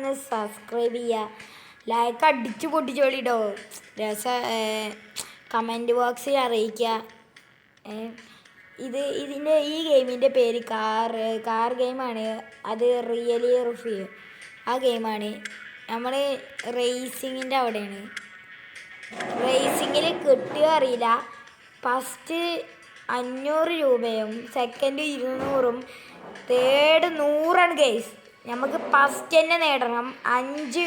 ഒന്ന് സബ്സ്ക്രൈബ് ചെയ്യുക, ലൈക്ക് അടിച്ചു പൊട്ടിച്ചോളിട്ടോ, കമൻറ്റ് ബോക്സിൽ അറിയിക്കുക. ഇതിൻ്റെ ഈ ഗെയിമിൻ്റെ പേര് കാർ ഗെയിമാണ്. അത് റിയലി റിഫ്യൂ ആ ഗെയിമാണ്. നമ്മൾ റേസിങ്ങിൻ്റെ അവിടെയാണ്. റേസിങ്ങിൽ കിട്ടുക അറിയില്ല. ഫസ്റ്റ് 500 രൂപയും സെക്കൻഡ് 200, തേർഡ് 100 ഗെയ്സ്. നമുക്ക് ഫസ്റ്റ് തന്നെ നേടണം. 5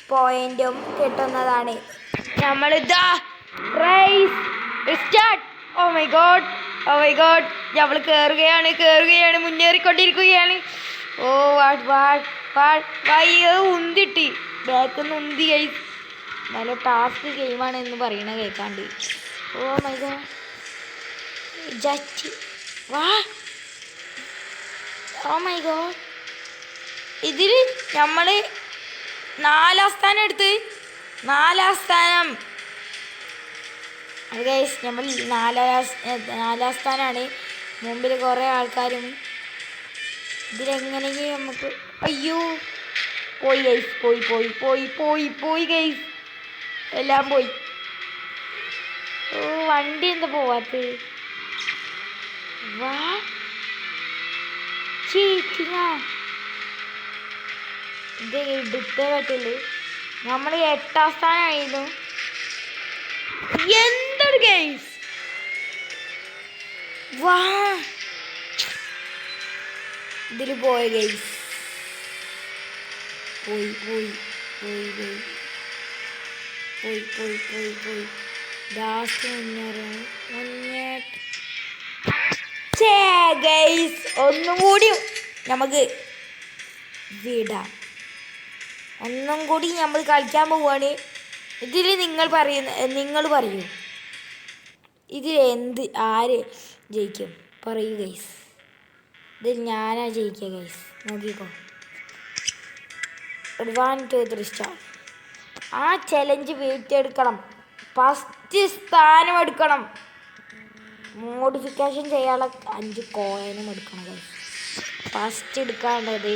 പോയിന്റും കിട്ടുന്നതാണ്. നമ്മളിതാ race start. Oh my god നമ്മൾ കയറുകയാണ്, മുന്നേറിക്കൊണ്ടിരിക്കുകയാണ്. ഓ ഉന്തിട്ടി ബാക്കിൽ നിന്ന് ഉന്തി ഗൈസ്. നല്ല ടാസ്ക് ഗെയിമാണ് എന്ന് പറയണ കേൾക്കാണ്ട്. Oh my God just oh my God. ഇതിൽ നമ്മൾ 4ാം സ്ഥാനം എടുത്ത് 4ാം സ്ഥാനം. അത് ഗൈസ് നമ്മൾ 4ാം സ്ഥാനമാണ്. മുമ്പിൽ കുറേ ആൾക്കാരും. ഇതിലെങ്ങനെയെങ്കിലും നമുക്ക് അയ്യോ പോയി ഗൈസ്, പോയി ഗൈസ്, എല്ലാം പോയി. ഓ വണ്ടി എന്താ പോവാത്ത? വാ ചീറ്റിങ്ങാ. ഇത് എടുത്തേ പറ്റുള്ളൂ. നമ്മൾ 8ാം സ്ഥാനമായിരുന്നു. എന്തൊരു ഗൈസ്. വാ ഇതിൽ പോയ ഗൈസ്. പോയി ലാസ്റ്റ് ഗൈസ്. ഒന്നും കൂടി നമുക്ക് വിടാം. ഒന്നും കൂടി നമ്മൾ കളിക്കാൻ പോവുകയാണ്. ഇതിൽ നിങ്ങൾ പറയൂ, ഇതിൽ ആര് ജയിക്കും? പറയൂ ഗൈസ്. ഇതിൽ ഞാനാ ജയിക്കുക ഗൈസ്. നോക്കിക്കോ. 1 2 3 സ്റ്റാർ. ആ ചലഞ്ച് വീട്ടെടുക്കണം. ഫസ്റ്റ് സ്ഥാനം എടുക്കണം. മോഡിഫിക്കേഷൻ ചെയ്യാനുള്ള 5 കോയിനും എടുക്കണം ഗൈസ്. ഫസ്റ്റ് എടുക്കാനുള്ളത്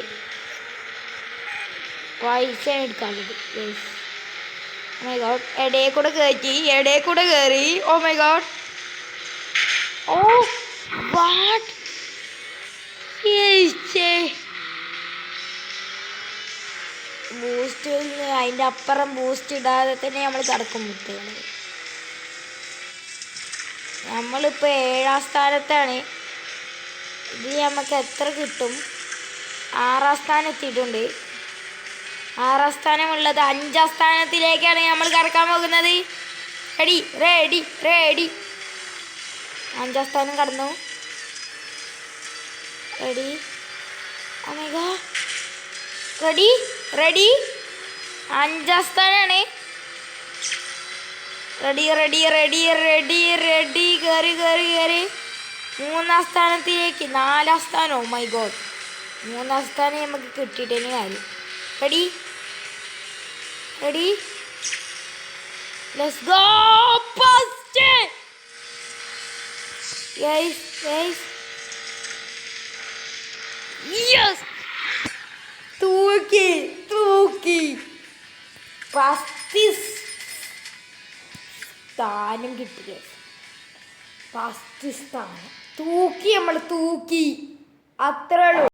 പൈസ എടുക്കാനുള്ളത് ഗൈസ്. ഓ മൈ ഗോഡ് ഇടയിൽ കൂടെ കയറി. Oh my god. Oh what boost. അതിൻ്റെ അപ്പുറം ബൂസ്റ്റ് ഇടാതെ തന്നെ നമ്മൾ കടക്കും മുട്ടുകൾ. നമ്മളിപ്പോൾ 7ാം സ്ഥാനത്താണ്. ഇതിൽ നമുക്ക് എത്ര കിട്ടും? 6ാം സ്ഥാനം എത്തിയിട്ടുണ്ട്. 6ാം സ്ഥാനമുള്ളത് 5ാം സ്ഥാനത്തിലേക്കാണ് നമ്മൾ കടക്കാൻ പോകുന്നത്. റെഡി 5ാം സ്ഥാനം കടന്നു. Ready. Oh my god. Ready 5ാം സ്ഥാനമാണ്. റെഡി കയറി 3ാം സ്ഥാനത്തിലേക്ക്. 4ാം സ്ഥാനം. ഓ മൈ ഗോഡ് 3ാം സ്ഥാനം നമുക്ക് കിട്ടിയിട്ടേ കാര്യം. Ready let's go. First guys yes. തൂക്കി ഫസ്റ്റ് സ്ഥാനം കിട്ടി. ഫസ്റ്റ് സ്ഥാനം നമ്മൾ തൂക്കി അത്രേ ഉള്ളൂ.